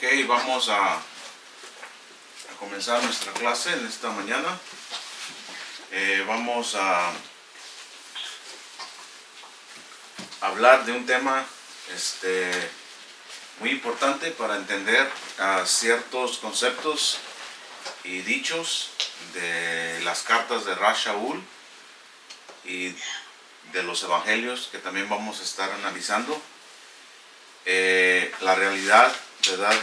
Ok, vamos a comenzar nuestra clase en esta mañana. Vamos a hablar de un tema muy importante para entender ciertos conceptos y dichos de las cartas de Rav Shaul y de los evangelios que también vamos a estar analizando. La realidad, ¿verdad?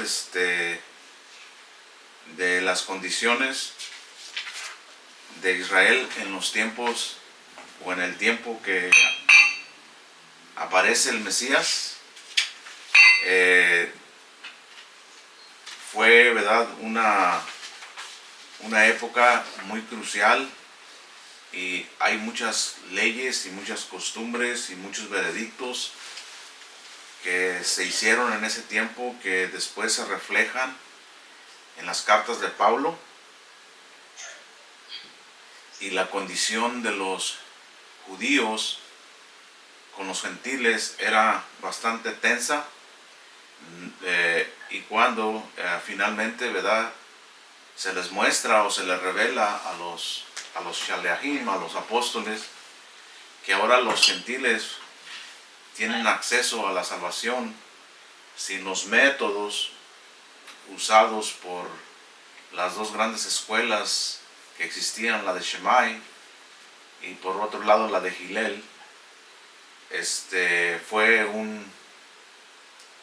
De las condiciones de Israel en los tiempos o en el tiempo que aparece el Mesías. Fue, ¿verdad?, una época muy crucial, y hay muchas leyes y muchas costumbres y muchos veredictos que se hicieron en ese tiempo que después se reflejan en las cartas de Pablo. Y la condición de los judíos con los gentiles era bastante tensa, y cuando finalmente, ¿verdad?, se les muestra o se les revela a los shaleahim, a los apóstoles, que ahora los gentiles tienen acceso a la salvación sin los métodos usados por las dos grandes escuelas que existían, la de Shammai y por otro lado la de Hillel. Fue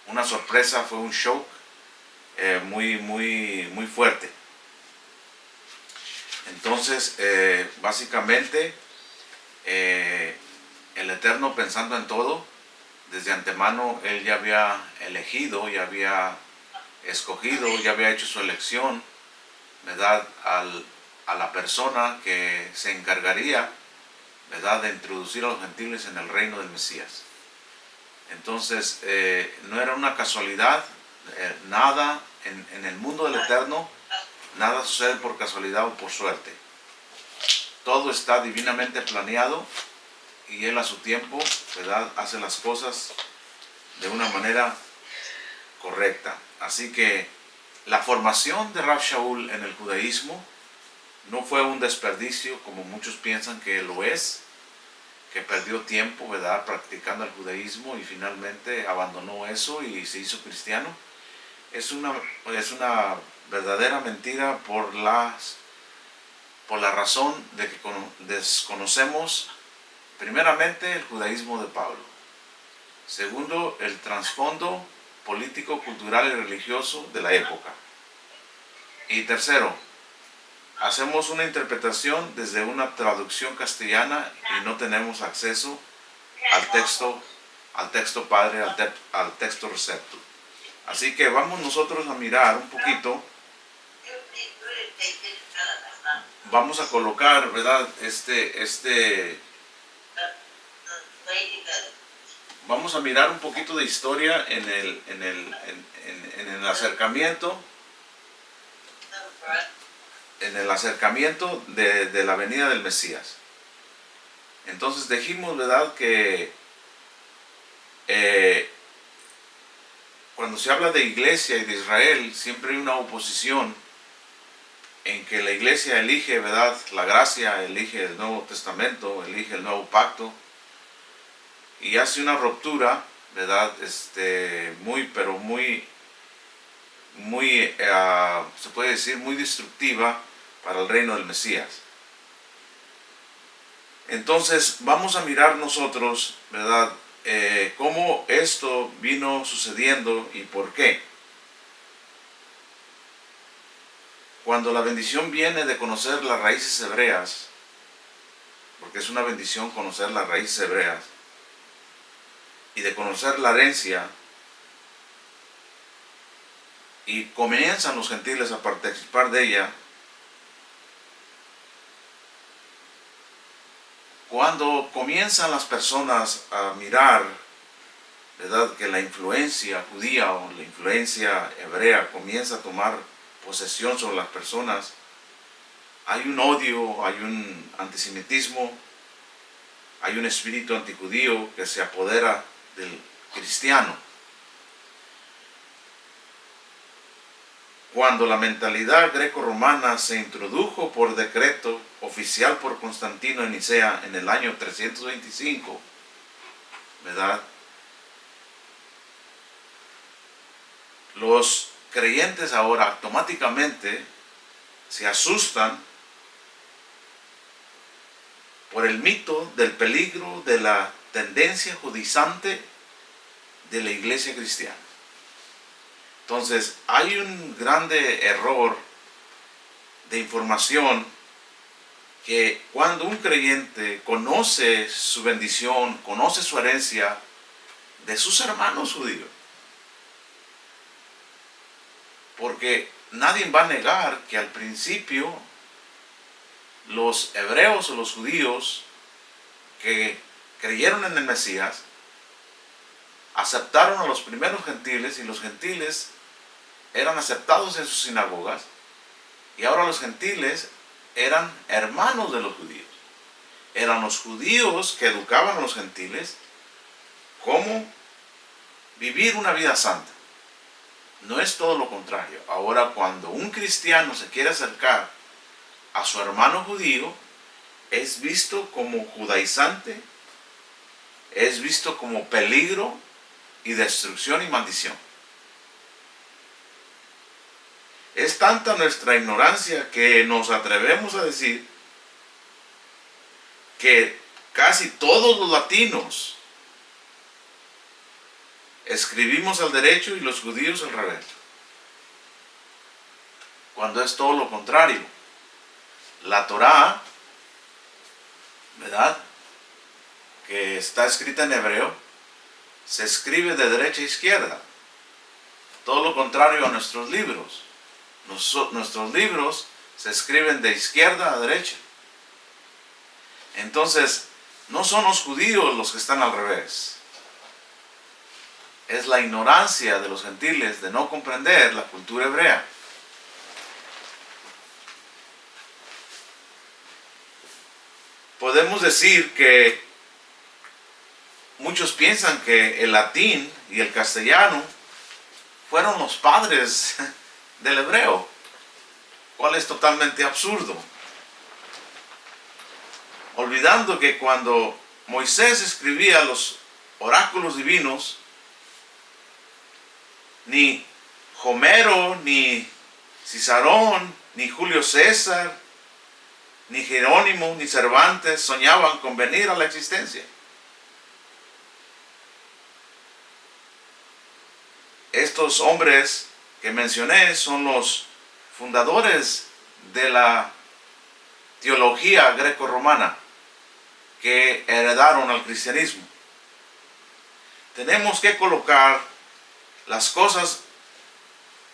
una sorpresa, fue un shock muy fuerte. Entonces, básicamente, el Eterno, pensando en todo, desde antemano Él ya había elegido, ya había escogido, ya había hecho su elección, ¿verdad?, a la persona que se encargaría, ¿verdad?, de introducir a los gentiles en el reino del Mesías. Entonces, no era una casualidad, nada en el mundo del Eterno, nada sucede por casualidad o por suerte. Todo está divinamente planeado, y Él a su tiempo, ¿verdad?, hace las cosas de una manera correcta. Así que la formación de Rav Shaul en el judaísmo no fue un desperdicio, como muchos piensan que lo es, que perdió tiempo, ¿verdad?, practicando el judaísmo y finalmente abandonó eso y se hizo cristiano. Es una verdadera mentira por la razón de que desconocemos primeramente el judaísmo de Pablo. Segundo, el trasfondo político, cultural y religioso de la época. Y tercero, hacemos una interpretación desde una traducción castellana y no tenemos acceso al texto padre, al texto recepto. Así que vamos nosotros a mirar un poquito. Vamos a colocar, ¿verdad?, vamos a mirar un poquito de historia en el acercamiento de la venida del Mesías. Entonces dijimos, ¿verdad?, que cuando se habla de iglesia y de Israel, siempre hay una oposición en que la iglesia elige, ¿verdad?, la gracia, elige el Nuevo Testamento, elige el Nuevo Pacto, y hace una ruptura, ¿verdad?, se puede decir, muy destructiva para el reino del Mesías. Entonces vamos a mirar nosotros, ¿verdad?, cómo esto vino sucediendo y por qué. Cuando la bendición viene de conocer las raíces hebreas, porque es una bendición conocer las raíces hebreas, y de conocer la herencia, y comienzan los gentiles a participar de ella, cuando comienzan las personas a mirar, ¿verdad?, que la influencia judía o la influencia hebrea comienza a tomar posesión sobre las personas, hay un odio, hay un antisemitismo, hay un espíritu antijudío que se apodera del cristiano. cuando la mentalidad greco-romana se introdujo por decreto oficial por Constantino en Nicea en el año 325, ¿verdad? Los creyentes ahora automáticamente se asustan por el mito del peligro de la tendencia judaizante de la iglesia cristiana. Entonces, hay un grande error de información que cuando un creyente conoce su bendición, conoce su herencia de sus hermanos judíos, porque nadie va a negar que al principio los hebreos o los judíos que creyeron en el Mesías aceptaron a los primeros gentiles y los gentiles eran aceptados en sus sinagogas y ahora los gentiles eran hermanos de los judíos. Eran los judíos que educaban a los gentiles cómo vivir una vida santa. No es todo lo contrario. Ahora cuando un cristiano se quiere acercar a su hermano judío, es visto como judaizante, es visto como peligro y destrucción y maldición. Es tanta nuestra ignorancia que nos atrevemos a decir que casi todos los latinos escribimos al derecho y los judíos al revés, cuando es todo lo contrario. La Torá, ¿verdad?, que está escrita en hebreo, se escribe de derecha a izquierda, todo lo contrario a nuestros libros. Nuestros libros se escriben de izquierda a derecha. Entonces, no son los judíos los que están al revés. Es la ignorancia de los gentiles de no comprender la cultura hebrea. Podemos decir que muchos piensan que el latín y el castellano fueron los padres del hebreo, cual es totalmente absurdo. Olvidando que cuando Moisés escribía los oráculos divinos, ni Homero, ni Cicerón, ni Julio César, ni Jerónimo, ni Cervantes soñaban con venir a la existencia. Estos hombres que mencioné son los fundadores de la teología greco-romana que heredaron al cristianismo. Tenemos que colocar las cosas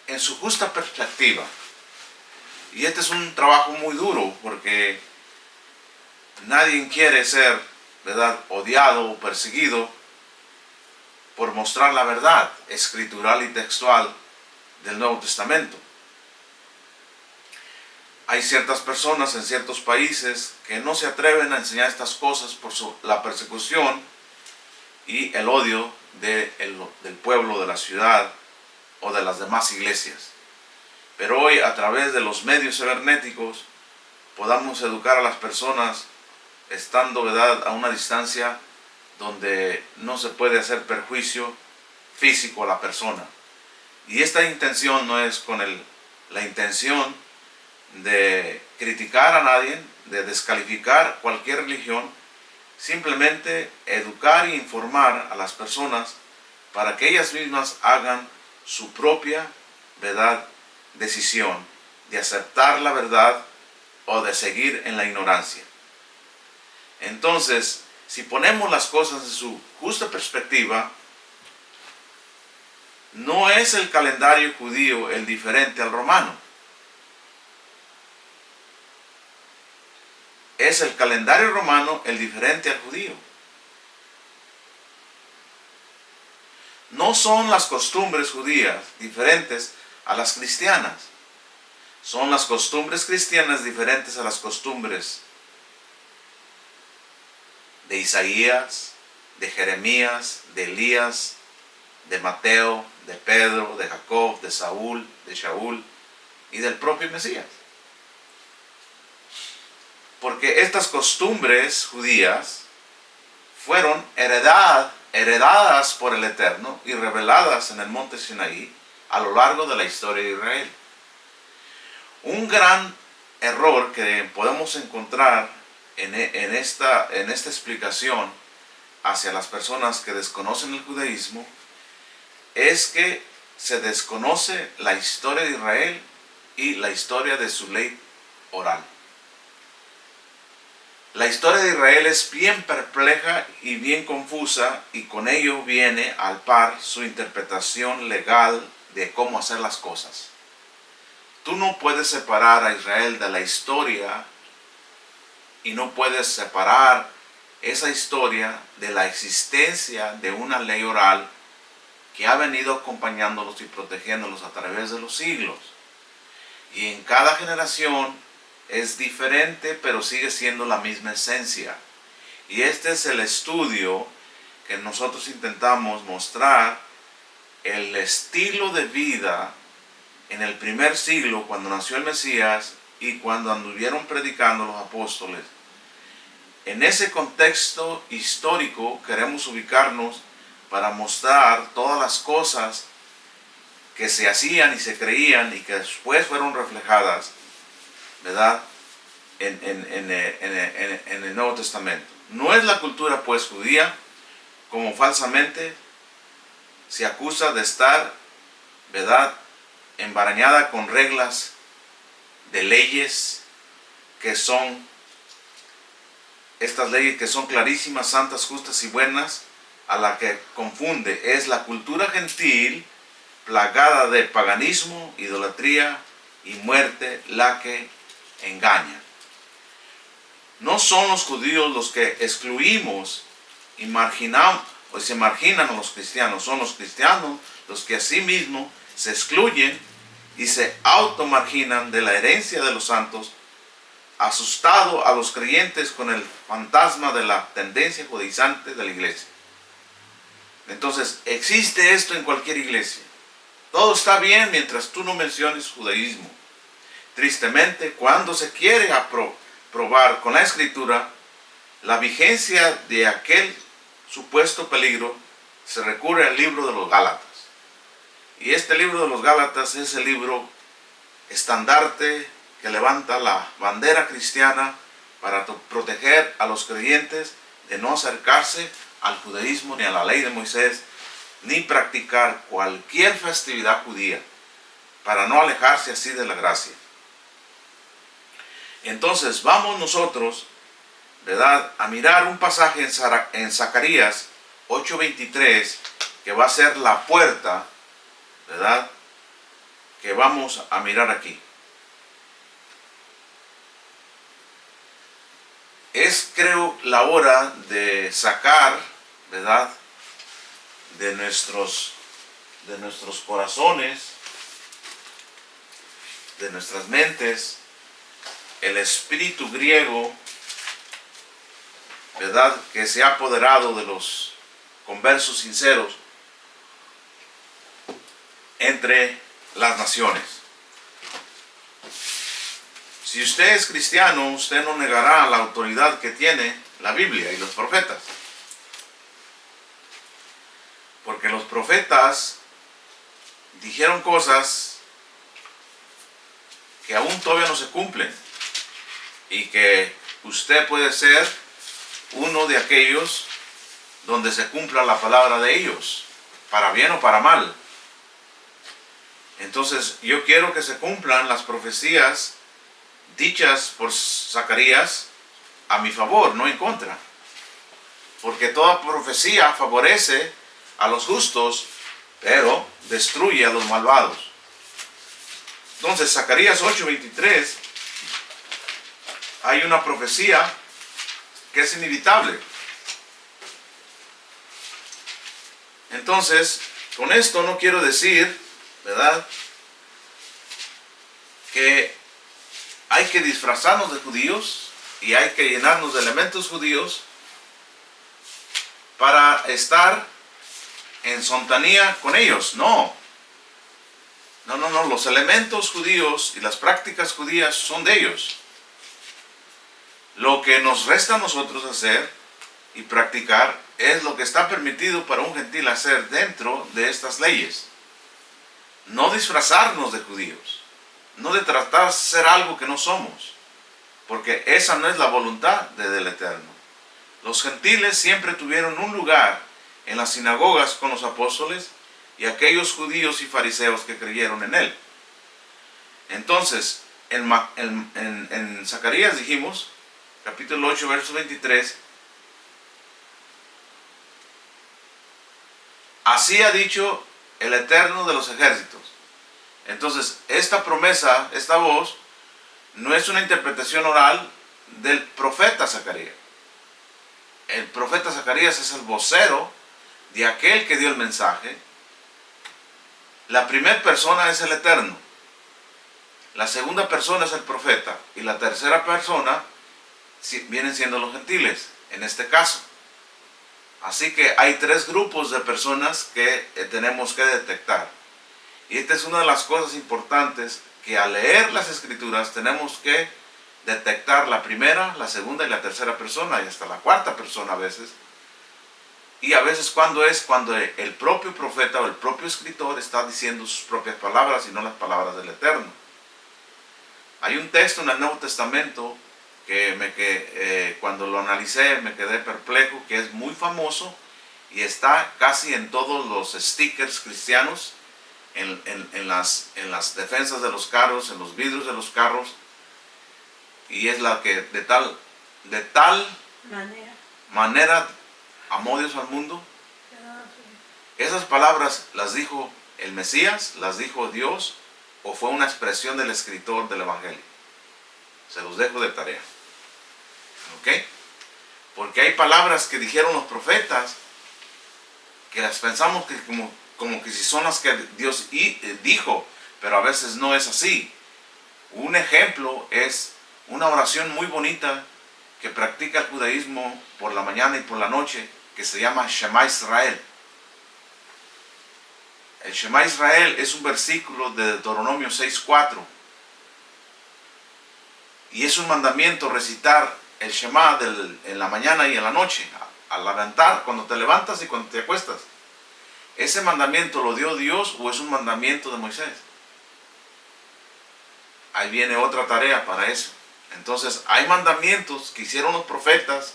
en su justa perspectiva. Y este es un trabajo muy duro porque nadie quiere ser, ¿verdad?, odiado o perseguido por mostrar la verdad escritural y textual del Nuevo Testamento. Hay ciertas personas en ciertos países que no se atreven a enseñar estas cosas por la persecución y el odio del pueblo, de la ciudad o de las demás iglesias. Pero hoy, a través de los medios cibernéticos, podamos educar a las personas estando, ¿verdad?, a una distancia donde no se puede hacer perjuicio físico a la persona. Y esta intención no es con la intención de criticar a nadie, de descalificar cualquier religión, simplemente educar e informar a las personas para que ellas mismas hagan su propia, ¿verdad?, decisión de aceptar la verdad o de seguir en la ignorancia. Entonces, si ponemos las cosas en su justa perspectiva, no es el calendario judío el diferente al romano. Es el calendario romano el diferente al judío. No son las costumbres judías diferentes a las cristianas. Son las costumbres cristianas diferentes a las costumbres de Isaías, de Jeremías, de Elías, de Mateo, de Pedro, de Jacob, de Saúl, de Shaul, y del propio Mesías. Porque estas costumbres judías fueron heredadas por el Eterno y reveladas en el monte Sinaí a lo largo de la historia de Israel. Un gran error que podemos encontrar en esta explicación hacia las personas que desconocen el judaísmo es que se desconoce la historia de Israel y la historia de su ley oral. La historia de Israel es bien perpleja y bien confusa, y con ello viene al par su interpretación legal de cómo hacer las cosas. Tú no puedes separar a Israel de la historia y no puedes separar esa historia de la existencia de una ley oral que ha venido acompañándolos y protegiéndolos a través de los siglos. Y en cada generación es diferente, pero sigue siendo la misma esencia. Y este es el estudio que nosotros intentamos mostrar, el estilo de vida en el primer siglo, cuando nació el Mesías y cuando anduvieron predicando los apóstoles. En ese contexto histórico queremos ubicarnos para mostrar todas las cosas que se hacían y se creían y que después fueron reflejadas, ¿verdad?, en el Nuevo Testamento. No es la cultura pues judía, como falsamente se acusa de estar, ¿verdad?, embarañada con reglas de leyes que son, estas leyes que son clarísimas, santas, justas y buenas. A la que confunde es la cultura gentil plagada de paganismo, idolatría y muerte la que engaña. No son los judíos los que excluimos y marginamos, o se marginan a los cristianos, son los cristianos los que asimismo se excluyen y se automarginan de la herencia de los santos, asustado a los creyentes con el fantasma de la tendencia judaizante de la iglesia. Entonces, existe esto en cualquier iglesia. Todo está bien mientras tú no menciones judaísmo. Tristemente, cuando se quiere probar con la escritura la vigencia de aquel supuesto peligro, se recurre al libro de los Gálatas. Y este libro de los Gálatas es el libro estandarte que levanta la bandera cristiana para proteger a los creyentes de no acercarse al judaísmo ni a la ley de Moisés, ni practicar cualquier festividad judía, para no alejarse así de la gracia. Entonces vamos nosotros, ¿verdad?, a mirar un pasaje en Zacarías 8:23, que va a ser la puerta, ¿verdad?, que vamos a mirar aquí. Es, creo, la hora de sacar, ¿verdad?, de nuestros corazones, de nuestras mentes, el espíritu griego, ¿verdad?, que se ha apoderado de los conversos sinceros entre las naciones. Si usted es cristiano, usted no negará la autoridad que tiene la Biblia y los profetas. Porque los profetas dijeron cosas que aún todavía no se cumplen. Y que usted puede ser uno de aquellos donde se cumpla la palabra de ellos, para bien o para mal. Entonces yo quiero que se cumplan las profecías dichas por Zacarías a mi favor, no en contra. Porque toda profecía favorece a los justos, pero destruye a los malvados. Entonces, Zacarías 8:23, hay una profecía que es inevitable. Entonces, con esto no quiero decir, ¿verdad?, que hay que disfrazarnos de judíos y hay que llenarnos de elementos judíos para estar en sontanía con ellos. No. No, no, no, los elementos judíos y las prácticas judías son de ellos. Lo que nos resta a nosotros hacer y practicar es lo que está permitido para un gentil hacer dentro de estas leyes. No disfrazarnos de judíos, no de tratar de ser algo que no somos, porque esa no es la voluntad del Eterno. Los gentiles siempre tuvieron un lugar en las sinagogas con los apóstoles y aquellos judíos y fariseos que creyeron en él. Entonces, en Zacarías dijimos, capítulo 8, verso 23, así ha dicho el Eterno de los ejércitos. Entonces, esta promesa, esta voz, no es una interpretación oral del profeta Zacarías. El profeta Zacarías es el vocero de aquel que dio el mensaje. La primera persona es el Eterno. La segunda persona es el profeta. Y la tercera persona vienen siendo los gentiles, en este caso. Así que hay tres grupos de personas que tenemos que detectar. Y esta es una de las cosas importantes, que al leer las escrituras tenemos que detectar la primera, la segunda y la tercera persona, y hasta la cuarta persona a veces. Y a veces cuando el propio profeta o el propio escritor está diciendo sus propias palabras y no las palabras del Eterno. Hay un texto en el Nuevo Testamento que cuando lo analicé me quedé perplejo, que es muy famoso y está casi en todos los stickers cristianos, en las defensas de los carros, en los vidrios de los carros, y es la que de tal manera amó Dios al mundo. Esas palabras las dijo el Mesías, las dijo Dios, o fue una expresión del escritor del Evangelio. Se los dejo de tarea. ¿Ok? Porque hay palabras que dijeron los profetas que las pensamos que como que si son las que Dios dijo, pero a veces no es así. Un ejemplo es una oración muy bonita que practica el judaísmo por la mañana y por la noche, que se llama Shema Israel. El Shema Israel es un versículo de Deuteronomio 6:4 y es un mandamiento recitar el Shema en la mañana y en la noche, al levantar, cuando te levantas y cuando te acuestas. ¿Ese mandamiento lo dio Dios o es un mandamiento de Moisés? Ahí viene otra tarea para eso. Entonces hay mandamientos que hicieron los profetas,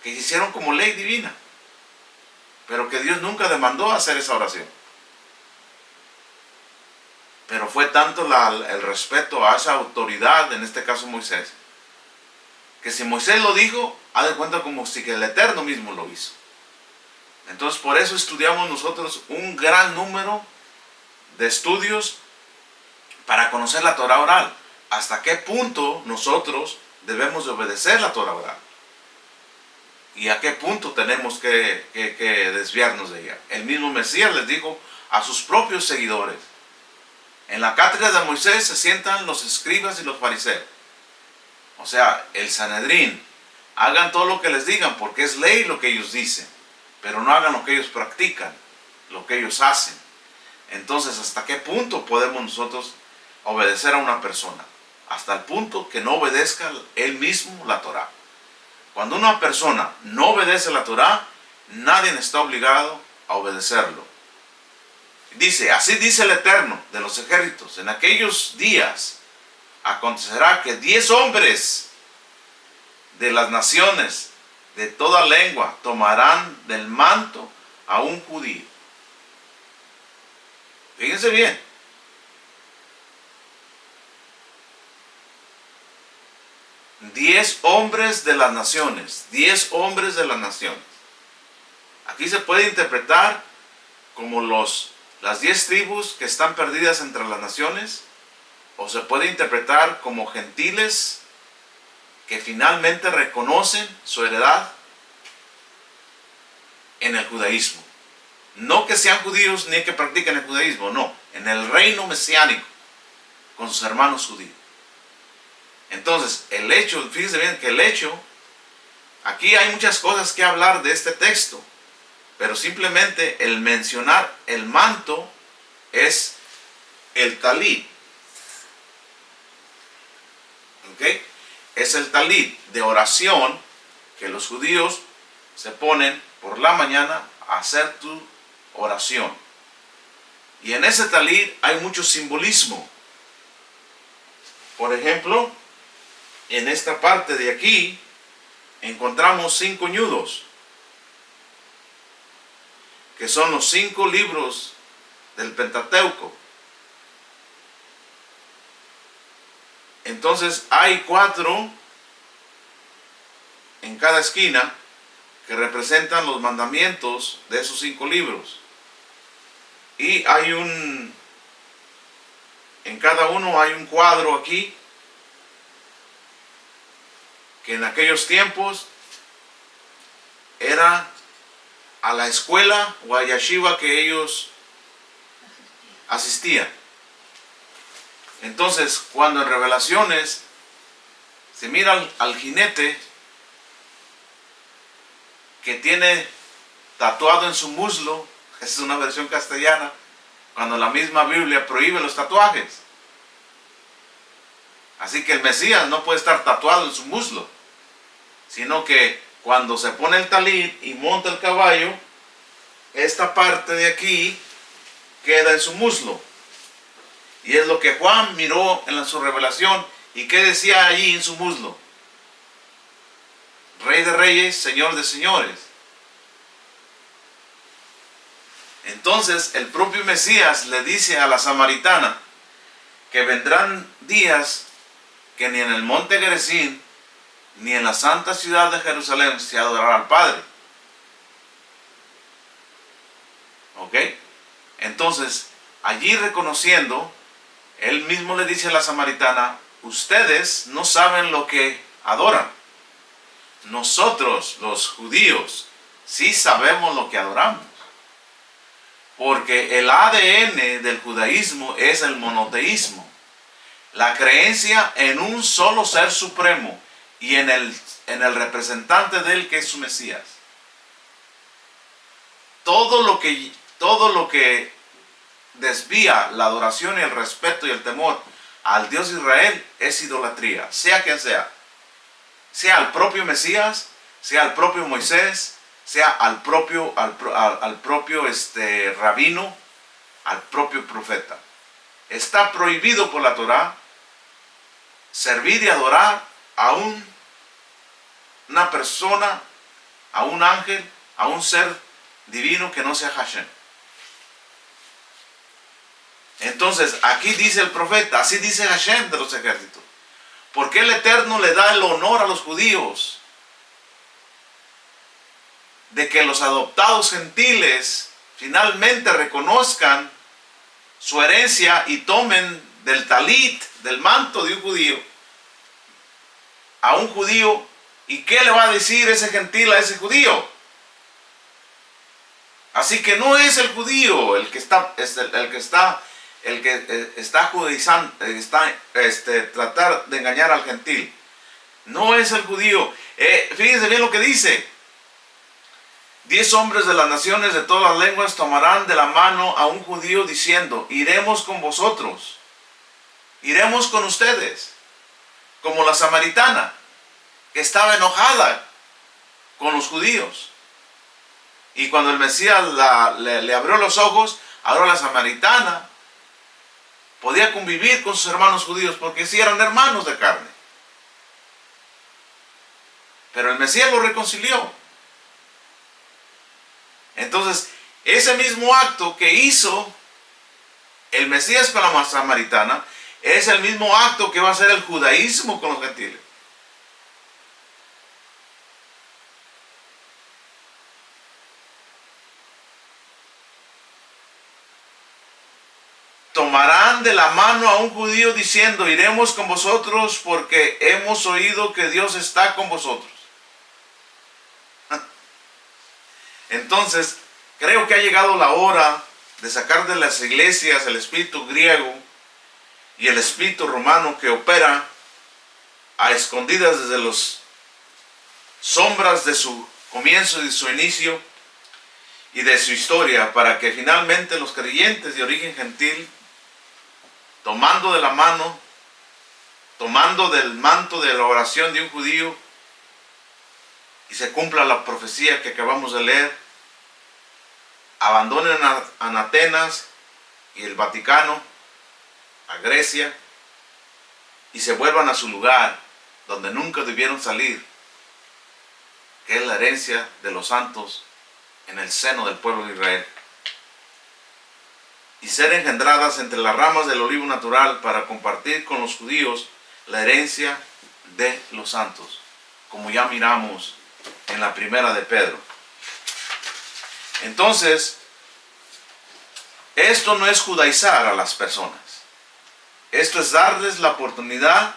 que hicieron como ley divina, pero que Dios nunca demandó hacer esa oración. Pero fue tanto el respeto a esa autoridad, en este caso Moisés, que si Moisés lo dijo, haz de cuenta como si que el Eterno mismo lo hizo. Entonces por eso estudiamos nosotros un gran número de estudios para conocer la Torah oral. Hasta qué punto nosotros debemos de obedecer la Torah oral. Y a qué punto tenemos que desviarnos de ella. El mismo Mesías les dijo a sus propios seguidores: en la cátedra de Moisés se sientan los escribas y los fariseos. O sea, el Sanedrín. Hagan todo lo que les digan, porque es ley lo que ellos dicen. Pero no hagan lo que ellos practican, lo que ellos hacen. Entonces, ¿hasta qué punto podemos nosotros obedecer a una persona? Hasta el punto que no obedezca él mismo la Torah. Cuando una persona no obedece la Torah, nadie está obligado a obedecerlo. Dice, así dice el Eterno de los ejércitos: en aquellos días acontecerá que 10 hombres de las naciones, de toda lengua, tomarán del manto a un judío. Fíjense bien. 10 hombres de las naciones. 10 hombres de las naciones. Aquí se puede interpretar como las 10 tribus que están perdidas entre las naciones, o se puede interpretar como gentiles que finalmente reconocen su heredad en el judaísmo. No que sean judíos ni que practiquen el judaísmo, no, en el reino mesiánico con sus hermanos judíos. Entonces, el hecho, fíjense bien que el hecho, aquí hay muchas cosas que hablar de este texto, pero simplemente el mencionar el manto es el talit. ¿Ok? Es el talit de oración que los judíos se ponen por la mañana a hacer tu oración. Y en ese talit hay mucho simbolismo. Por ejemplo, en esta parte de aquí encontramos 5 ñudos, que son los 5 libros del Pentateuco. Entonces hay 4 en cada esquina que representan los mandamientos de esos 5 libros. Y hay en cada uno hay un cuadro aquí, que en aquellos tiempos era a la escuela o a yeshiva que ellos asistían. Entonces, cuando en Revelaciones se mira al jinete que tiene tatuado en su muslo, esa es una versión castellana, cuando la misma Biblia prohíbe los tatuajes. Así que el Mesías no puede estar tatuado en su muslo, sino que cuando se pone el talit y monta el caballo, esta parte de aquí queda en su muslo. Y es lo que Juan miró en su revelación. ¿Y qué decía allí en su muslo? Rey de reyes, Señor de señores. Entonces el propio Mesías le dice a la samaritana que vendrán días que ni en el monte Gerizim ni en la santa ciudad de Jerusalén se adorará al Padre. ¿Ok? Entonces, allí reconociendo, él mismo le dice a la samaritana, ustedes no saben lo que adoran. Nosotros, los judíos, sí sabemos lo que adoramos. Porque el ADN del judaísmo es el monoteísmo. La creencia en un solo ser supremo y en el representante de él, que es su Mesías. Todo lo que desvía la adoración y el respeto y el temor al Dios de Israel es idolatría, sea quien sea. Sea al propio Mesías, sea al propio Moisés, sea al propio rabino, al propio profeta. Está prohibido por la Torá servir y adorar a una persona, a un ángel, a un ser divino que no sea Hashem. Entonces, aquí dice el profeta, así dice Hashem de los ejércitos. ¿Por qué el Eterno le da el honor a los judíos de que los adoptados gentiles finalmente reconozcan su herencia y tomen del talit, del manto de un judío, a un judío? ¿Y qué le va a decir ese gentil a ese judío? Así que no es el judío el que está judaizando, tratar de engañar al gentil. No es el judío. Fíjense bien lo que dice. 10 hombres de las naciones de todas las lenguas tomarán de la mano a un judío diciendo, iremos con vosotros, iremos con ustedes, como la samaritana, que estaba enojada con los judíos. Y cuando el Mesías le abrió los ojos, ahora la samaritana podía convivir con sus hermanos judíos, porque sí eran hermanos de carne. Pero el Mesías lo reconcilió. Entonces, ese mismo acto que hizo el Mesías con la samaritana, es el mismo acto que va a hacer el judaísmo con los gentiles. Tomarán de la mano a un judío diciendo, iremos con vosotros porque hemos oído que Dios está con vosotros. Entonces, creo que ha llegado la hora de sacar de las iglesias el espíritu griego y el espíritu romano que opera a escondidas desde las sombras de su comienzo y de su inicio y de su historia, para que finalmente los creyentes de origen gentil tomando de la mano, tomando del manto de la oración de un judío, y se cumpla la profecía que acabamos de leer, abandonen a Atenas y el Vaticano, a Grecia, y se vuelvan a su lugar donde nunca debieron salir, que es la herencia de los santos en el seno del pueblo de Israel, y ser engendradas entre las ramas del olivo natural para compartir con los judíos la herencia de los santos, como ya miramos en la primera de Pedro. Entonces, esto no es judaizar a las personas. Esto es darles la oportunidad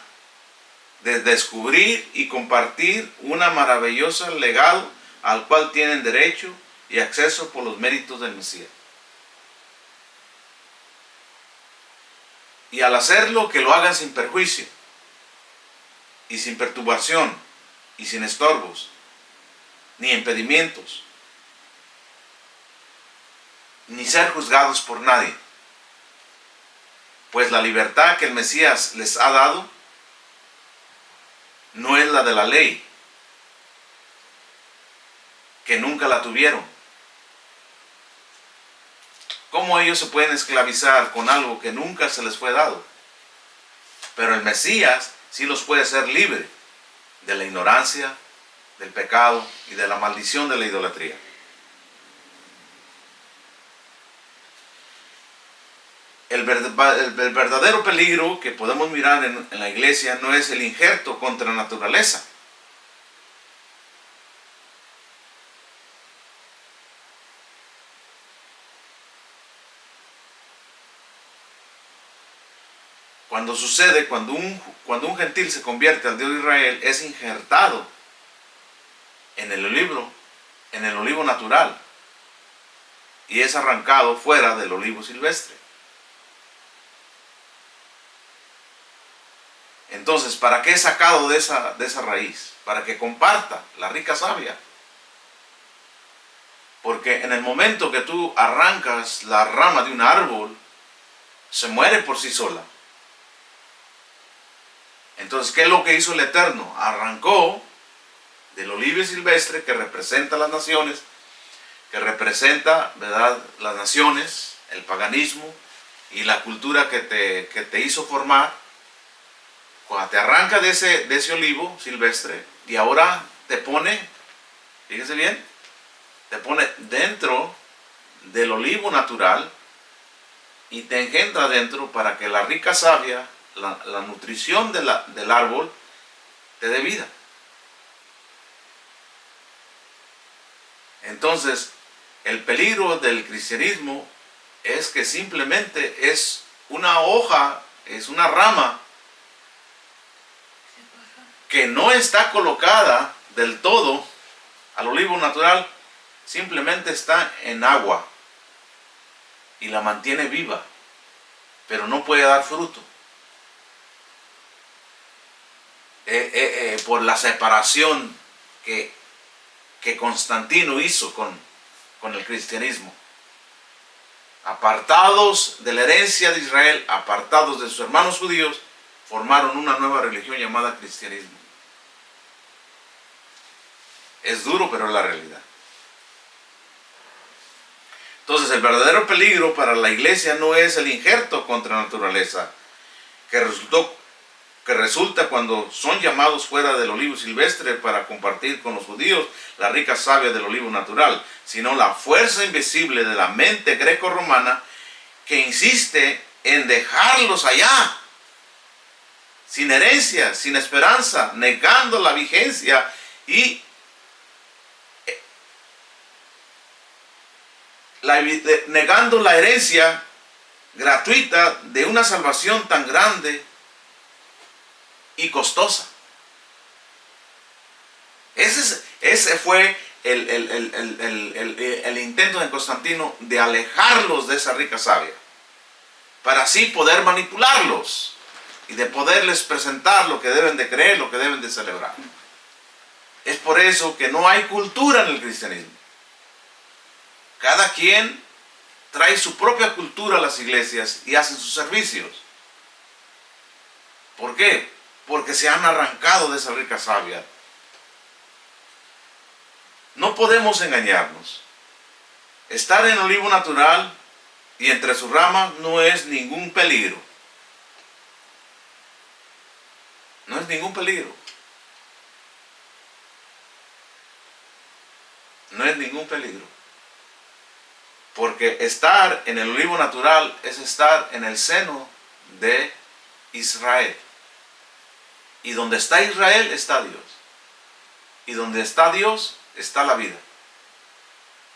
de descubrir y compartir una maravillosa legado al cual tienen derecho y acceso por los méritos del Mesías. Y al hacerlo, que lo hagan sin perjuicio y sin perturbación y sin estorbos ni impedimentos, ni ser juzgados por nadie, pues la libertad que el Mesías les ha dado no es la de la ley, que nunca la tuvieron. ¿Cómo ellos se pueden esclavizar con algo que nunca se les fue dado? Pero el Mesías sí los puede hacer libres de la ignorancia, del pecado y de la maldición de la idolatría. El verdadero peligro que podemos mirar en la iglesia no es el injerto contra la naturaleza. Cuando sucede, cuando un gentil se convierte al Dios de Israel, es injertado en el olivo natural, y es arrancado fuera del olivo silvestre. Entonces, ¿para qué es sacado de esa raíz? Para que comparta la rica savia. Porque en el momento que tú arrancas la rama de un árbol, se muere por sí sola. Entonces, ¿qué es lo que hizo el Eterno? Arrancó del olivo silvestre, que representa las naciones, que representa, ¿verdad?, las naciones, el paganismo y la cultura que te hizo formar. Cuando te arranca de ese olivo silvestre, y ahora te pone, fíjense bien, te pone dentro del olivo natural y te engendra dentro para que la rica savia, la nutrición del árbol, te dé vida. Entonces, el peligro del cristianismo es que simplemente es una hoja, es una rama que no está colocada del todo al olivo natural, simplemente está en agua y la mantiene viva, pero no puede dar fruto. Por la separación que Constantino hizo con el cristianismo. Apartados de la herencia de Israel, apartados de sus hermanos judíos, formaron una nueva religión llamada cristianismo. Es duro, pero es la realidad. Entonces, el verdadero peligro para la iglesia no es el injerto contra la naturaleza, que resulta cuando son llamados fuera del olivo silvestre para compartir con los judíos la rica savia del olivo natural, sino la fuerza invisible de la mente greco-romana que insiste en dejarlos allá, sin herencia, sin esperanza, negando la vigencia y negando la herencia gratuita de una salvación tan grande y costosa. Ese fue el intento de Constantino de alejarlos de esa rica savia, para así poder manipularlos y de poderles presentar lo que deben de creer, lo que deben de celebrar. Es por eso que no hay cultura en el cristianismo. Cada quien trae su propia cultura a las iglesias y hacen sus servicios. ¿Por qué? Porque se han arrancado de esa rica savia. No podemos engañarnos. Estar en olivo natural y entre sus ramas no es ningún peligro. No es ningún peligro. No es ningún peligro. Porque estar en el olivo natural es estar en el seno de Israel. Y donde está Israel está Dios. Y donde está Dios está la vida.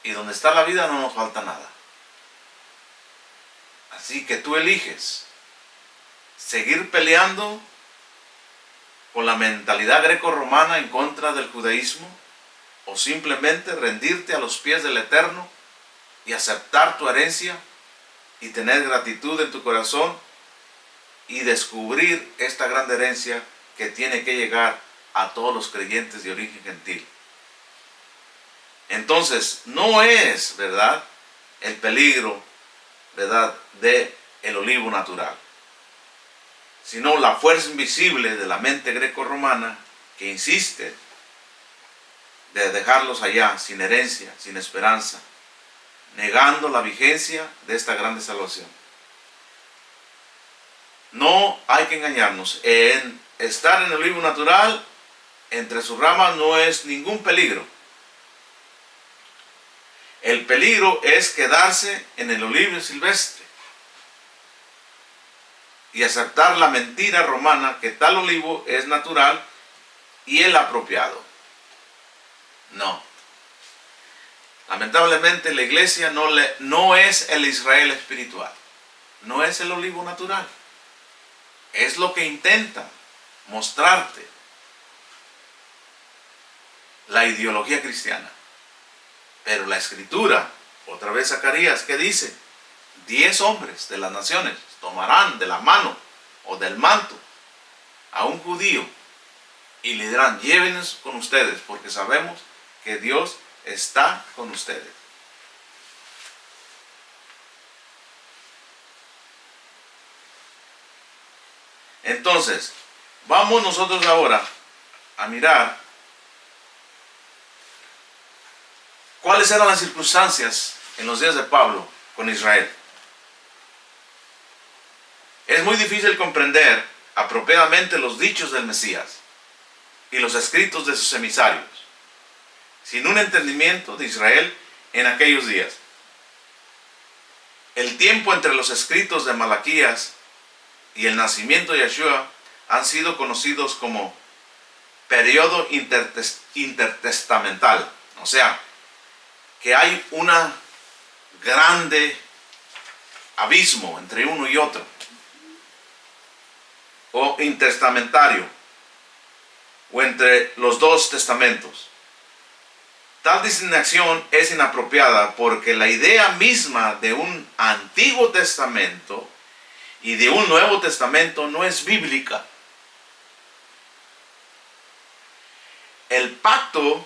Y donde está la vida no nos falta nada. Así que tú eliges seguir peleando con la mentalidad greco-romana en contra del judaísmo, o simplemente rendirte a los pies del Eterno y aceptar tu herencia y tener gratitud en tu corazón y descubrir esta gran herencia que tiene que llegar a todos los creyentes de origen gentil. Entonces, no es, ¿verdad?, el peligro, ¿verdad?, de el olivo natural, sino la fuerza invisible de la mente greco-romana que insiste de dejarlos allá sin herencia, sin esperanza, negando la vigencia de esta grande salvación. No hay que engañarnos. En estar en el olivo natural, entre sus ramas, no es ningún peligro. El peligro es quedarse en el olivo silvestre y aceptar la mentira romana que tal olivo es natural y el apropiado. No. Lamentablemente la iglesia no es el Israel espiritual. No es el olivo natural. Es lo que intenta mostrarte la ideología cristiana. Pero la escritura, otra vez Zacarías, ¿qué dice? 10 hombres de las naciones tomarán de la mano o del manto a un judío y le dirán: llévenos con ustedes, porque sabemos que Dios está con ustedes. Entonces, vamos nosotros ahora a mirar cuáles eran las circunstancias en los días de Pablo con Israel. Es muy difícil comprender apropiadamente los dichos del Mesías y los escritos de sus emisarios sin un entendimiento de Israel en aquellos días. El tiempo entre los escritos de Malaquías y el nacimiento de Yeshua han sido conocidos como periodo intertestamental. O sea, que hay una grande abismo entre uno y otro, o intertestamentario, o entre los dos testamentos. Tal designación es inapropiada porque la idea misma de un Antiguo Testamento y de un Nuevo Testamento no es bíblica. El pacto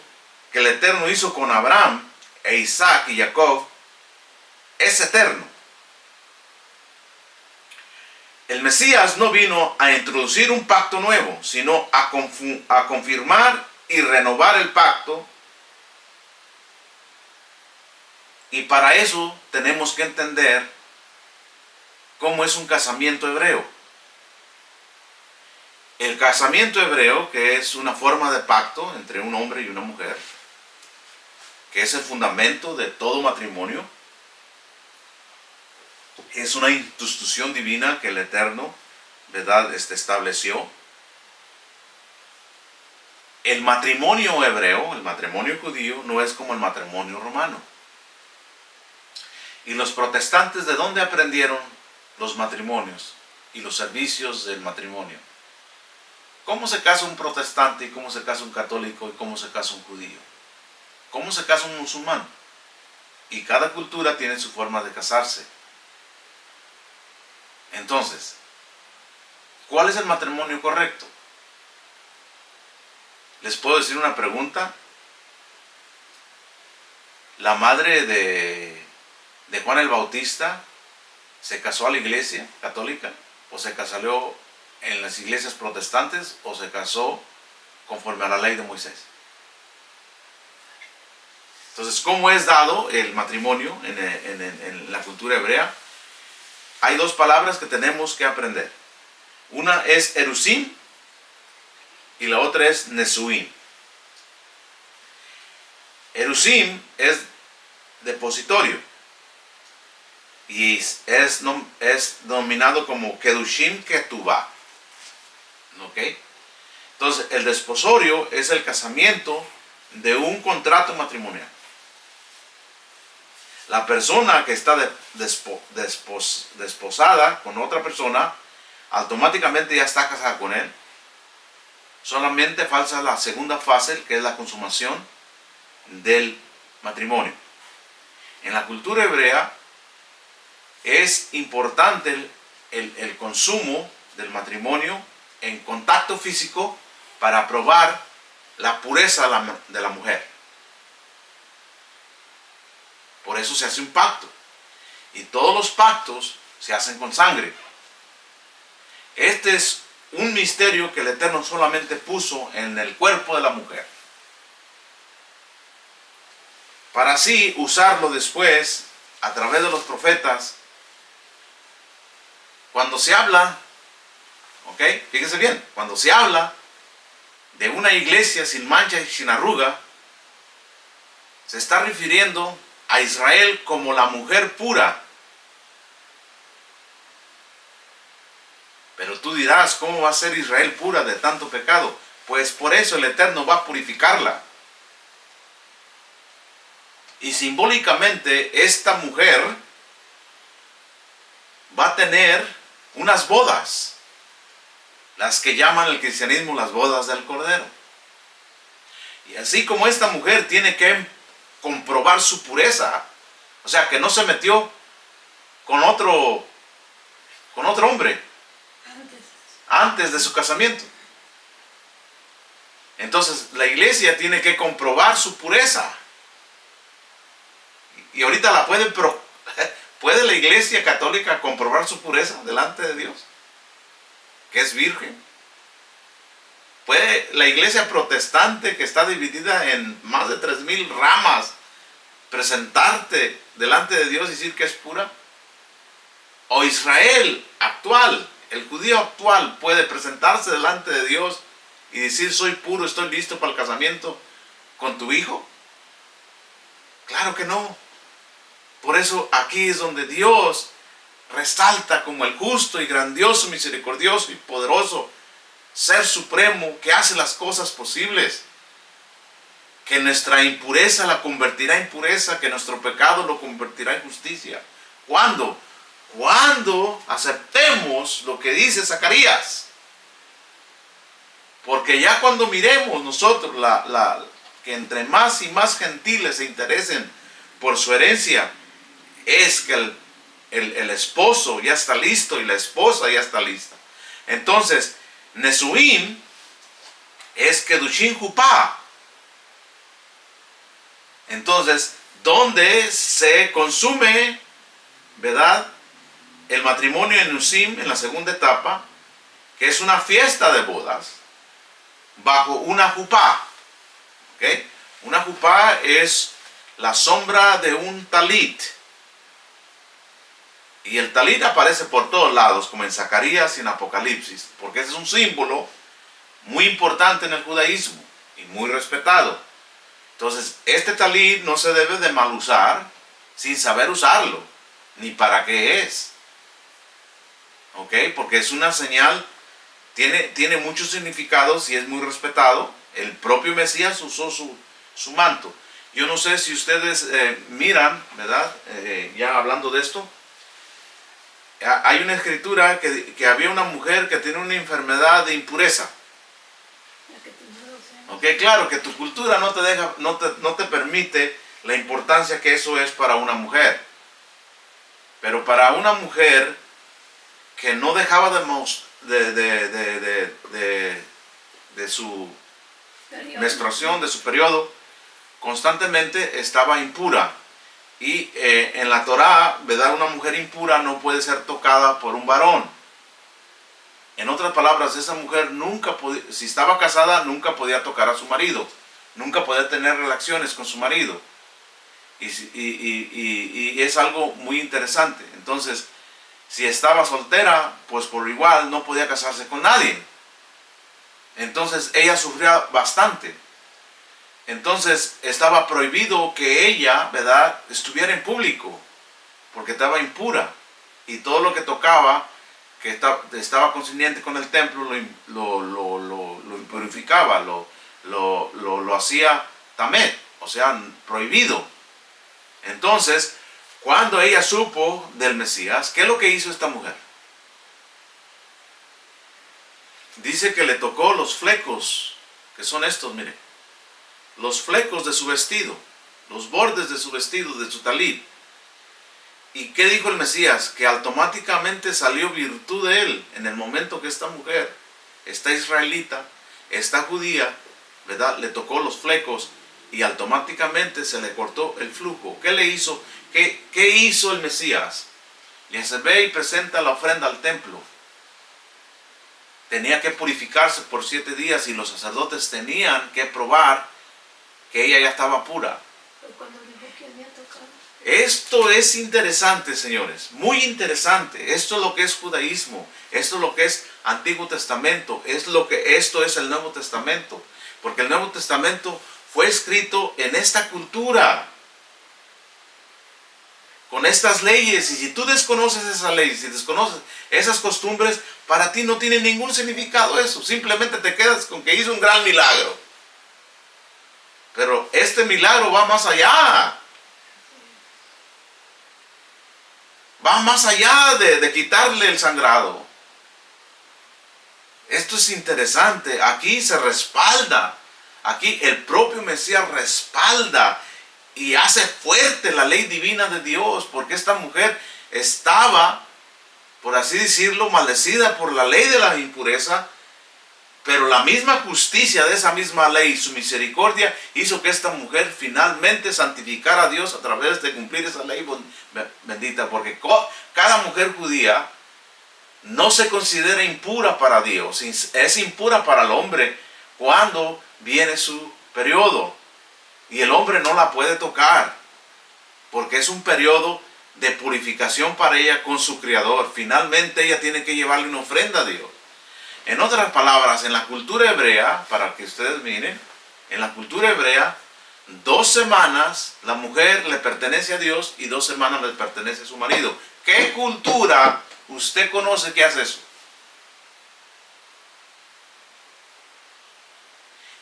que el Eterno hizo con Abraham e Isaac y Jacob es eterno. El Mesías no vino a introducir un pacto nuevo, sino a confirmar y renovar el pacto. Y para eso tenemos que entender cómo es un casamiento hebreo. El casamiento hebreo, que es una forma de pacto entre un hombre y una mujer, que es el fundamento de todo matrimonio, es una institución divina que el Eterno, ¿verdad?, estableció. El matrimonio hebreo, el matrimonio judío, no es como el matrimonio romano. ¿Y los protestantes de dónde aprendieron los matrimonios y los servicios del matrimonio? ¿Cómo se casa un protestante y cómo se casa un católico y cómo se casa un judío? ¿Cómo se casa un musulmán? Y cada cultura tiene su forma de casarse. Entonces, ¿cuál es el matrimonio correcto? ¿Les puedo decir una pregunta? La madre de Juan el Bautista se casó a la iglesia católica o se casó en las iglesias protestantes o se casó conforme a la ley de Moisés. Entonces, ¿cómo es dado el matrimonio en la cultura hebrea? Hay dos palabras que tenemos que aprender. Una es erusim y la otra es nesuim. Erusim es depositorio y es denominado como kedushim ketubah. ¿Ok? Entonces, el desposorio es el casamiento de un contrato matrimonial. La persona que está desposada con otra persona, automáticamente ya está casada con él. Solamente falta la segunda fase, que es la consumación del matrimonio. En la cultura hebrea es importante el consumo del matrimonio en contacto físico para probar la pureza de la mujer. Por eso se hace un pacto. Y todos los pactos se hacen con sangre. Este es un misterio que el Eterno solamente puso en el cuerpo de la mujer, para así usarlo después a través de los profetas. Cuando se habla, ¿ok? Fíjense bien, cuando se habla de una iglesia sin mancha y sin arruga, se está refiriendo a Israel como la mujer pura. Pero tú dirás, ¿cómo va a ser Israel pura de tanto pecado? Pues por eso el Eterno va a purificarla. Y simbólicamente esta mujer va a tener unas bodas, las que llaman el cristianismo las bodas del Cordero. Y así como esta mujer tiene que comprobar su pureza, o sea, que no se metió con otro hombre antes de su casamiento. Entonces la iglesia tiene que comprobar su pureza. Y ahorita ¿puede la iglesia católica comprobar su pureza delante de Dios, que es virgen? ¿Puede la iglesia protestante, que está dividida en más de 3,000 ramas, presentarte delante de Dios y decir que es pura? ¿O Israel actual, el judío actual, puede presentarse delante de Dios y decir, soy puro, estoy listo para el casamiento con tu hijo? Claro que no. Por eso aquí es donde Dios resalta como el justo y grandioso, misericordioso y poderoso Ser supremo que hace las cosas posibles, que nuestra impureza la convertirá en pureza, que nuestro pecado lo convertirá en justicia. ¿Cuándo? Cuando aceptemos lo que dice Zacarías. Porque ya cuando miremos nosotros que entre más y más gentiles se interesen por su herencia, es que el esposo ya está listo y la esposa ya está lista. Entonces, Nesuim es Kedushim Jupá. Entonces, donde se consume, ¿verdad?, el matrimonio en Nesuim, en la segunda etapa, que es una fiesta de bodas, bajo una jupá. ¿Okay? Una jupá es la sombra de un talit. Y el talit aparece por todos lados, como en Zacarías y en Apocalipsis, porque ese es un símbolo muy importante en el judaísmo y muy respetado. Entonces, este talit no se debe de mal usar sin saber usarlo, ni para qué es. ¿Ok? Porque es una señal, tiene muchos significados y es muy respetado. El propio Mesías usó su manto. Yo no sé si ustedes miran, ¿verdad? Ya hablando de esto, hay una escritura que había una mujer que tiene una enfermedad de impureza. Ok, claro que tu cultura no te permite la importancia que eso es para una mujer. Pero para una mujer que no dejaba de su menstruación, de su periodo, constantemente estaba impura. Y en la Torá, ¿verdad?, una mujer impura no puede ser tocada por un varón. En otras palabras, esa mujer nunca podía, si estaba casada, nunca podía tocar a su marido, nunca podía tener relaciones con su marido. Y es algo muy interesante. Entonces, si estaba soltera, pues por igual no podía casarse con nadie. Entonces ella sufría bastante. Entonces estaba prohibido que ella, ¿verdad?, estuviera en público, porque estaba impura. Y todo lo que tocaba, que estaba concerniente con el templo, lo impurificaba, lo hacía tamet, o sea, prohibido. Entonces, cuando ella supo del Mesías, ¿qué es lo que hizo esta mujer? Dice que le tocó los flecos, que son estos, mire, los flecos de su vestido, los bordes de su vestido, de su talit. ¿Y qué dijo el Mesías? Que automáticamente salió virtud de él en el momento que esta mujer, esta israelita, esta judía, ¿verdad?, le tocó los flecos y automáticamente se le cortó el flujo. ¿Qué le hizo? ¿Qué hizo el Mesías? Le dice, ve y presenta la ofrenda al templo. Tenía que purificarse por 7 días y los sacerdotes tenían que probar que ella ya estaba pura. Cuando dijo que había tocado. Esto es interesante, señores, muy interesante. Esto es lo que es judaísmo, esto es lo que es Antiguo Testamento, esto es el Nuevo Testamento, porque el Nuevo Testamento fue escrito en esta cultura, con estas leyes, y si tú desconoces esas leyes, si desconoces esas costumbres, para ti no tiene ningún significado eso, simplemente te quedas con que hizo un gran milagro. Pero este milagro va más allá. Va más allá de quitarle el sangrado. Esto es interesante. Aquí se respalda. Aquí el propio Mesías respalda y hace fuerte la ley divina de Dios. Porque esta mujer estaba, por así decirlo, maldecida por la ley de la impureza. Pero la misma justicia de esa misma ley, su misericordia, hizo que esta mujer finalmente santificara a Dios a través de cumplir esa ley bendita. Porque cada mujer judía no se considera impura para Dios, es impura para el hombre cuando viene su periodo. Y el hombre no la puede tocar, porque es un periodo de purificación para ella con su Creador. Finalmente ella tiene que llevarle una ofrenda a Dios. En otras palabras, en la cultura hebrea, para que ustedes miren, en la cultura hebrea, 2 semanas la mujer le pertenece a Dios y 2 semanas le pertenece a su marido. ¿Qué cultura usted conoce que hace eso?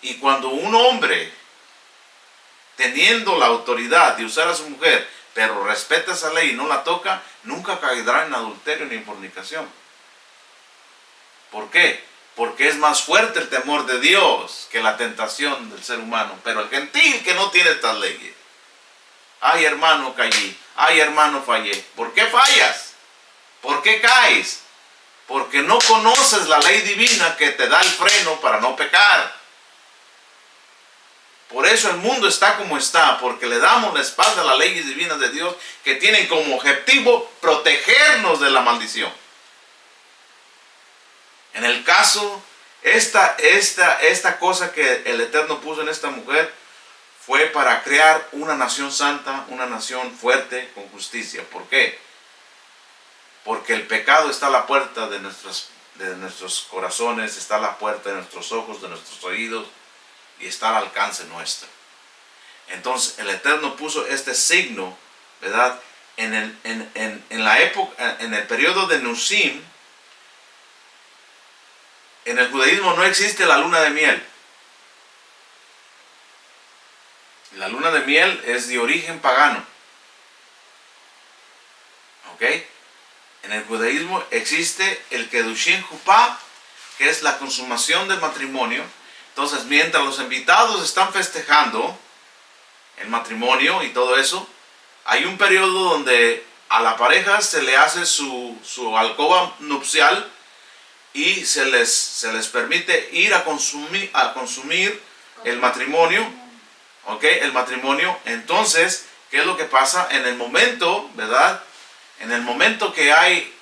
Y cuando un hombre, teniendo la autoridad de usar a su mujer, pero respeta esa ley y no la toca, nunca caerá en adulterio ni en fornicación. ¿Por qué? Porque es más fuerte el temor de Dios que la tentación del ser humano. Pero el gentil que no tiene estas leyes, ay hermano caí, ay hermano fallé. ¿Por qué fallas? ¿Por qué caes? Porque no conoces la ley divina que te da el freno para no pecar. Por eso el mundo está como está, porque le damos la espalda a las leyes divinas de Dios que tienen como objetivo protegernos de la maldición. En el caso, esta cosa que el Eterno puso en esta mujer fue para crear una nación santa, una nación fuerte con justicia. ¿Por qué? Porque el pecado está a la puerta de nuestros corazones, está a la puerta de nuestros ojos, de nuestros oídos, y está al alcance nuestro. Entonces el Eterno puso este signo, ¿verdad? En la época, en el periodo de Nusim. En el judaísmo no existe la luna de miel. La luna de miel es de origen pagano. ¿Ok? En el judaísmo existe el Kedushin Jupá, que es la consumación del matrimonio. Entonces, mientras los invitados están festejando el matrimonio y todo eso, hay un periodo donde a la pareja se le hace su alcoba nupcial y se les permite ir a consumir el matrimonio. ¿Ok? El matrimonio. Entonces, ¿qué es lo que pasa? En el momento, ¿verdad? En el momento que hay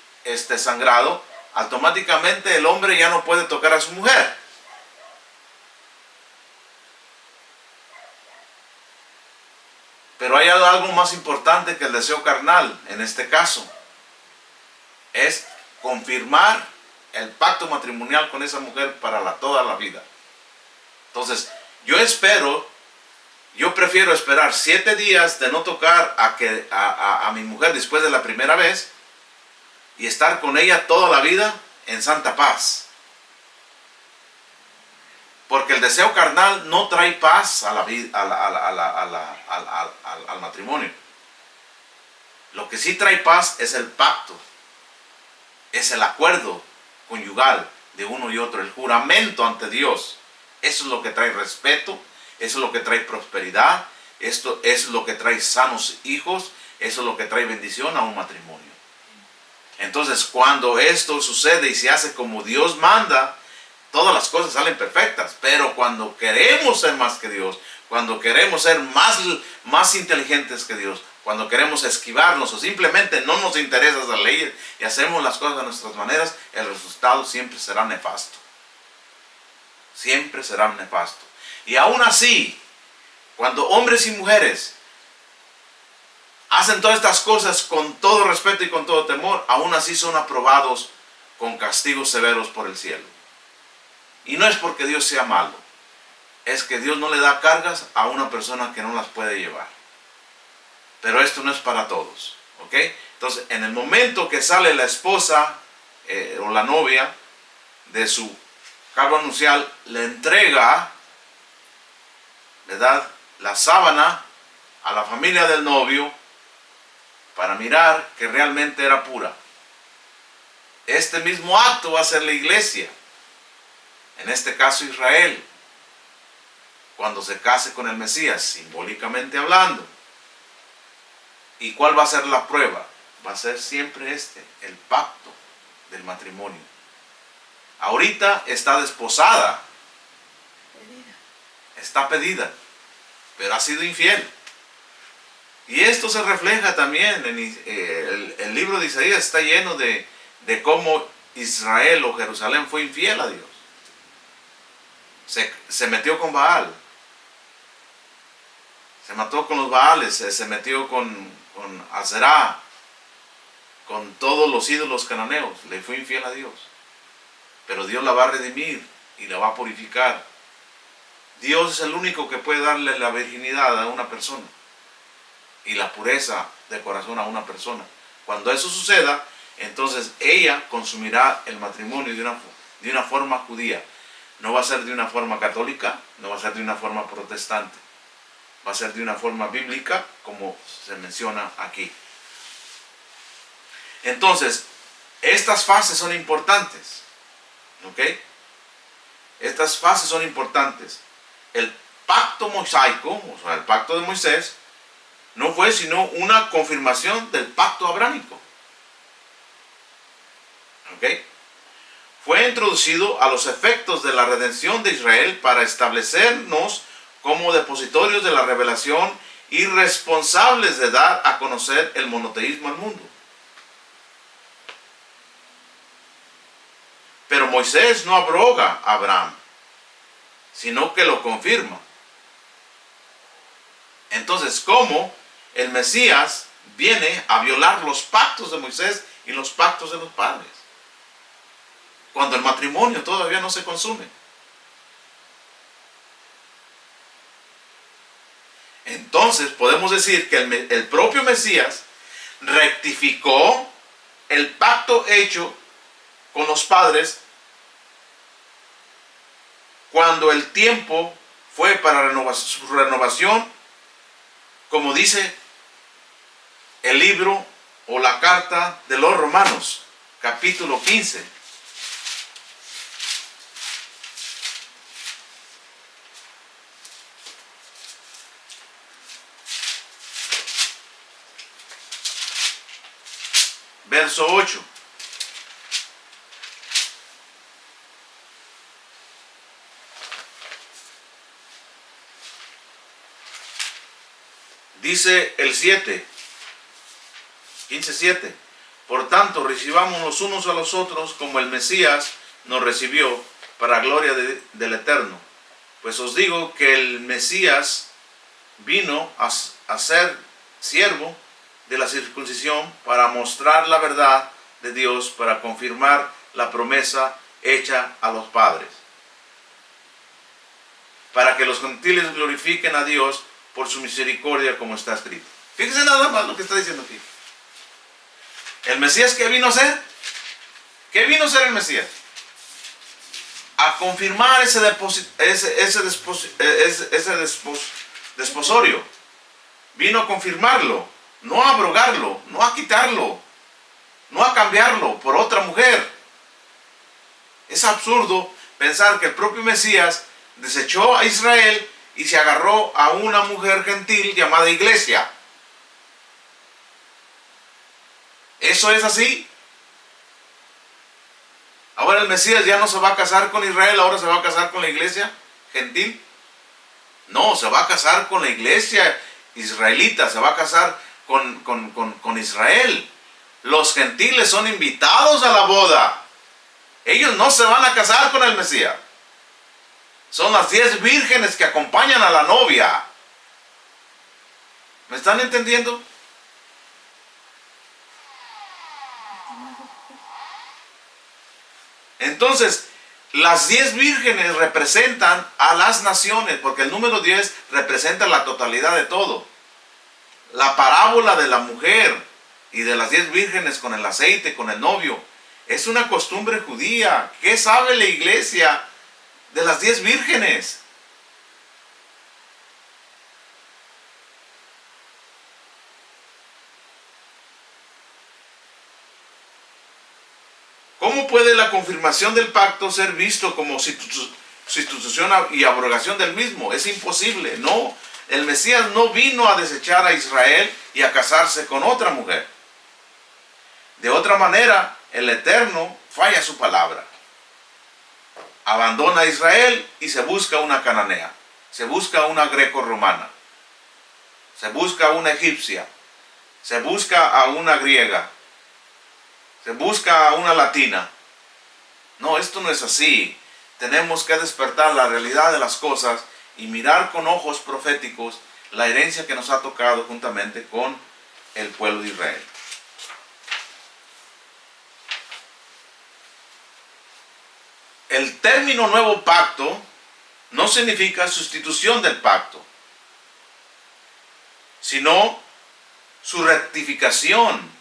sangrado, automáticamente el hombre ya no puede tocar a su mujer. Pero hay algo más importante que el deseo carnal en este caso. Es confirmar el pacto matrimonial con esa mujer para toda la vida. Entonces, yo prefiero esperar 7 días de no tocar a mi mujer después de la primera vez y estar con ella toda la vida en santa paz. Porque el deseo carnal no trae paz a la vida, al matrimonio. Lo que sí trae paz es el pacto, es el acuerdo conyugal de uno y otro, el juramento ante Dios. Eso es lo que trae respeto, eso es lo que trae prosperidad, esto es lo que trae sanos hijos, eso es lo que trae bendición a un matrimonio. Entonces, cuando esto sucede y se hace como Dios manda, todas las cosas salen perfectas. Pero cuando queremos ser más que Dios, cuando queremos ser más inteligentes que Dios, cuando queremos esquivarnos o simplemente no nos interesa esa ley y hacemos las cosas de nuestras maneras, el resultado siempre será nefasto. Siempre será nefasto. Y aún así, cuando hombres y mujeres hacen todas estas cosas con todo respeto y con todo temor, aún así son aprobados con castigos severos por el cielo. Y no es porque Dios sea malo, es que Dios no le da cargas a una persona que no las puede llevar. Pero esto no es para todos, ¿ok? Entonces, en el momento que sale la esposa o la novia de su cargo nupcial, le entrega, ¿verdad?, la sábana a la familia del novio para mirar que realmente era pura. Este mismo acto va a ser la iglesia, en este caso Israel, cuando se case con el Mesías, simbólicamente hablando. ¿Y cuál va a ser la prueba? Va a ser siempre el pacto del matrimonio. Ahorita está desposada, está pedida, pero ha sido infiel. Y esto se refleja también en el libro de Isaías, está lleno de cómo Israel o Jerusalén fue infiel a Dios. Se metió con Baal, se mató con los Baales, se metió con Aserá, con todos los ídolos cananeos, le fue infiel a Dios. Pero Dios la va a redimir y la va a purificar. Dios es el único que puede darle la virginidad a una persona y la pureza de corazón a una persona. Cuando eso suceda, entonces ella consumirá el matrimonio de una forma judía. No va a ser de una forma católica, no va a ser de una forma protestante. Va a ser de una forma bíblica, como se menciona aquí. Entonces, estas fases son importantes. ¿Ok? Estas fases son importantes. El pacto mosaico, o sea, el pacto de Moisés, no fue sino una confirmación del pacto abrámico. ¿Ok? Fue introducido a los efectos de la redención de Israel para establecernos como depositorios de la revelación y responsables de dar a conocer el monoteísmo al mundo. Pero Moisés no abroga a Abraham, sino que lo confirma. Entonces, ¿cómo el Mesías viene a violar los pactos de Moisés y los pactos de los padres, cuando el matrimonio todavía no se consume? Entonces podemos decir que el propio Mesías rectificó el pacto hecho con los padres cuando el tiempo fue para su renovación, como dice el libro o la carta de los Romanos, capítulo 15. Verso 8. Dice el 7, 15:7. Por tanto, recibamos los unos a los otros como el Mesías nos recibió para gloria del Eterno. Pues os digo que el Mesías vino a ser siervo de la circuncisión para mostrar la verdad de Dios, para confirmar la promesa hecha a los padres, para que los gentiles glorifiquen a Dios por su misericordia, como está escrito. Fíjense nada más lo que está diciendo aquí. ¿El Mesías qué vino a hacer? ¿Qué vino a hacer el Mesías? A confirmar ese desposorio. Vino a confirmarlo, no a abrogarlo, no a quitarlo, no a cambiarlo por otra mujer. Es absurdo pensar que el propio Mesías desechó a Israel y se agarró a una mujer gentil llamada Iglesia. ¿Eso es así? Ahora el Mesías ya no se va a casar con Israel, ahora se va a casar con la iglesia gentil. No, se va a casar con la iglesia israelita, se va a casar con Israel. Los gentiles son invitados a la boda. Ellos no se van a casar con el Mesías. Son las 10 vírgenes que acompañan a la novia. ¿Me están entendiendo? Entonces, las 10 vírgenes representan a las naciones, porque el número 10 representa la totalidad de todo. La parábola de la mujer y de las 10 vírgenes con el aceite, con el novio, es una costumbre judía. ¿Qué sabe la iglesia de las 10 vírgenes? ¿Cómo puede la confirmación del pacto ser visto como sustitución y abrogación del mismo? Es imposible. No, el Mesías no vino a desechar a Israel y a casarse con otra mujer. De otra manera, el Eterno falla su palabra. Abandona a Israel y se busca una cananea. Se busca una greco-romana. Se busca una egipcia. Se busca a una griega. Se busca a una latina. No, esto no es así. Tenemos que despertar la realidad de las cosas y mirar con ojos proféticos la herencia que nos ha tocado juntamente con el pueblo de Israel. El término nuevo pacto no significa sustitución del pacto, sino su rectificación,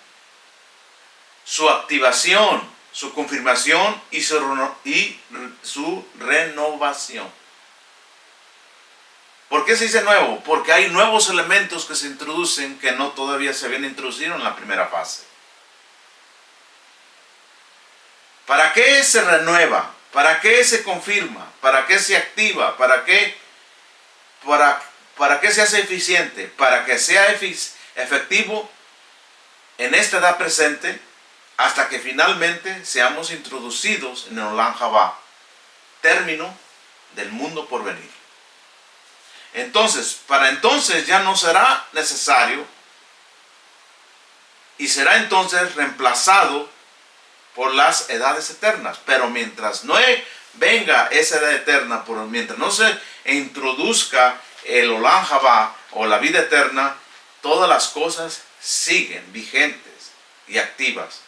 su activación, su confirmación y su renovación. ¿Por qué se dice nuevo? Porque hay nuevos elementos que se introducen que no todavía se habían introducido en la primera fase. ¿Para qué se renueva? ¿Para qué se confirma? ¿Para qué se activa? ¿Para qué se hace eficiente? Para que sea efectivo en esta edad presente, hasta que finalmente seamos introducidos en el Olam Jabá, término del mundo por venir. Entonces, para entonces ya no será necesario y será entonces reemplazado por las edades eternas. Pero mientras no venga esa edad eterna, mientras no se introduzca el Olam Jabá o la vida eterna, todas las cosas siguen vigentes y activas.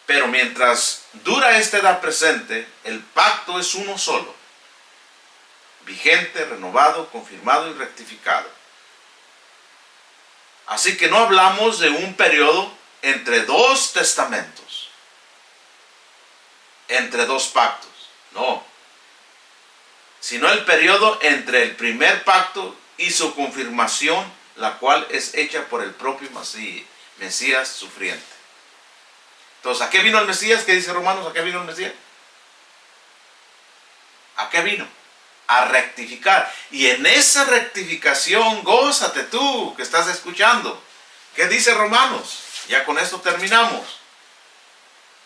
Pero mientras dura esta edad presente, el pacto es uno solo, vigente, renovado, confirmado y rectificado. Así que no hablamos de un periodo entre dos testamentos, entre dos pactos, no, sino el periodo entre el primer pacto y su confirmación, la cual es hecha por el propio Mesías sufriente. Entonces, ¿a qué vino el Mesías? ¿Qué dice Romanos? ¿A qué vino el Mesías? ¿A qué vino? A rectificar. Y en esa rectificación, gózate tú que estás escuchando. ¿Qué dice Romanos? Ya con esto terminamos.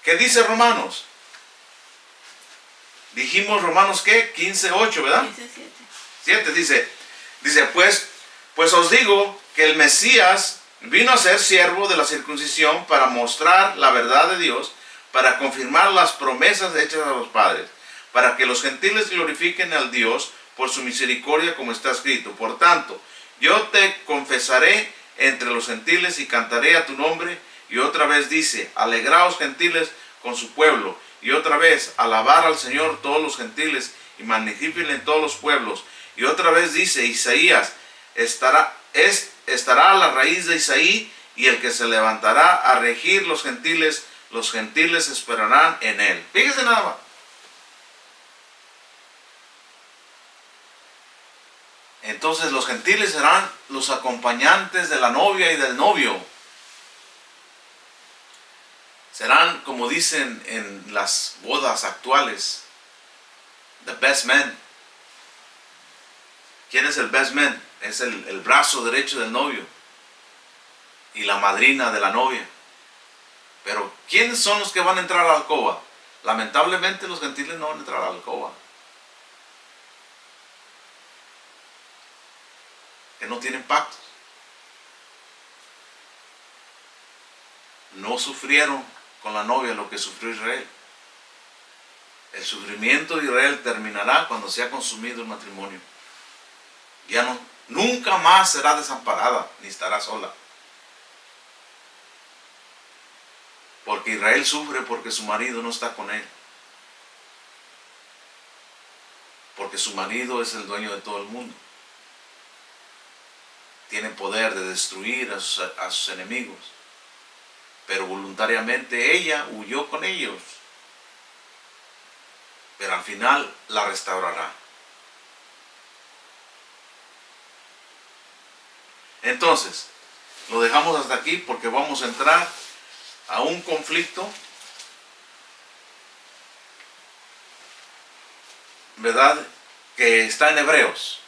¿Qué dice Romanos? Dijimos Romanos, ¿qué? 15:8, ¿verdad? 17. Dice, pues os digo que el Mesías Vino a ser siervo de la circuncisión para mostrar la verdad de Dios, para confirmar las promesas hechas a los padres, para que los gentiles glorifiquen al Dios por su misericordia, como está escrito. Por tanto, yo te confesaré entre los gentiles y cantaré a tu nombre. Y otra vez dice, alegraos gentiles con su pueblo. Y otra vez, alabar al Señor todos los gentiles y magnifiquen en todos los pueblos. Y otra vez dice Isaías, estará a la raíz de Isaí, y el que se levantará a regir los gentiles esperarán en él. Fíjese nada más. Entonces los gentiles serán los acompañantes de la novia y del novio. Serán, como dicen en las bodas actuales, the best man. ¿Quién es el best man? Es el brazo derecho del novio y la madrina de la novia. Pero ¿quiénes son los que van a entrar a la alcoba? Lamentablemente los gentiles no van a entrar a la alcoba. Que no tienen pactos. No sufrieron con la novia lo que sufrió Israel. El sufrimiento de Israel terminará cuando sea consumido el matrimonio. Ya no, nunca más será desamparada ni estará sola. Porque Israel sufre porque su marido no está con él. Porque su marido es el dueño de todo el mundo. Tiene poder de destruir a sus enemigos. Pero voluntariamente ella huyó con ellos. Pero al final la restaurará. Entonces, lo dejamos hasta aquí porque vamos a entrar a un conflicto, ¿verdad?, que está en Hebreos.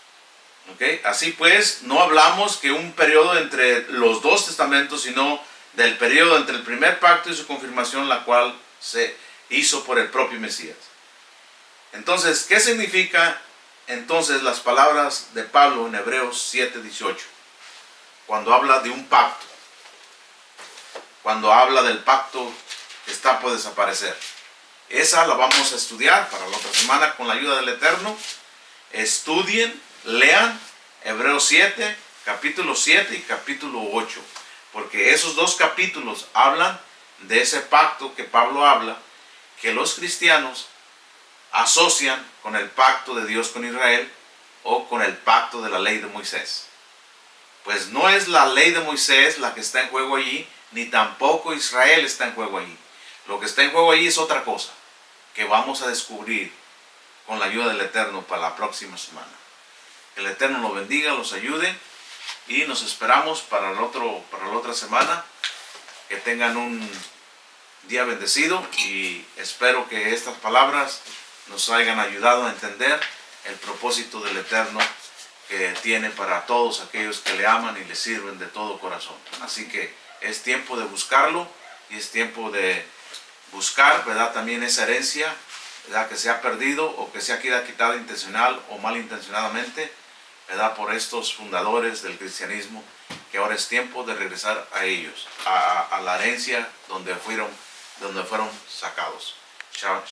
¿Okay? Así pues, no hablamos que un periodo entre los dos testamentos, sino del periodo entre el primer pacto y su confirmación, la cual se hizo por el propio Mesías. Entonces, ¿qué significa entonces las palabras de Pablo en Hebreos 7:18? Cuando habla de un pacto, cuando habla del pacto que está por desaparecer. Esa la vamos a estudiar para la otra semana con la ayuda del Eterno. Estudien, lean Hebreos 7, capítulo 7 y capítulo 8, porque esos dos capítulos hablan de ese pacto que Pablo habla, que los cristianos asocian con el pacto de Dios con Israel o con el pacto de la ley de Moisés. Pues no es la ley de Moisés la que está en juego allí, ni tampoco Israel está en juego allí. Lo que está en juego allí es otra cosa, que vamos a descubrir con la ayuda del Eterno para la próxima semana. Que el Eterno los bendiga, los ayude, y nos esperamos para la otra semana. Que tengan un día bendecido, y espero que estas palabras nos hayan ayudado a entender el propósito del Eterno que tiene para todos aquellos que le aman y le sirven de todo corazón. Así que es tiempo de buscarlo, y es tiempo de buscar, ¿verdad?, también esa herencia, ¿verdad?, que se ha perdido o que se ha quitado intencional o malintencionadamente, ¿verdad?, por estos fundadores del cristianismo, que ahora es tiempo de regresar a ellos, a la herencia donde fueron sacados.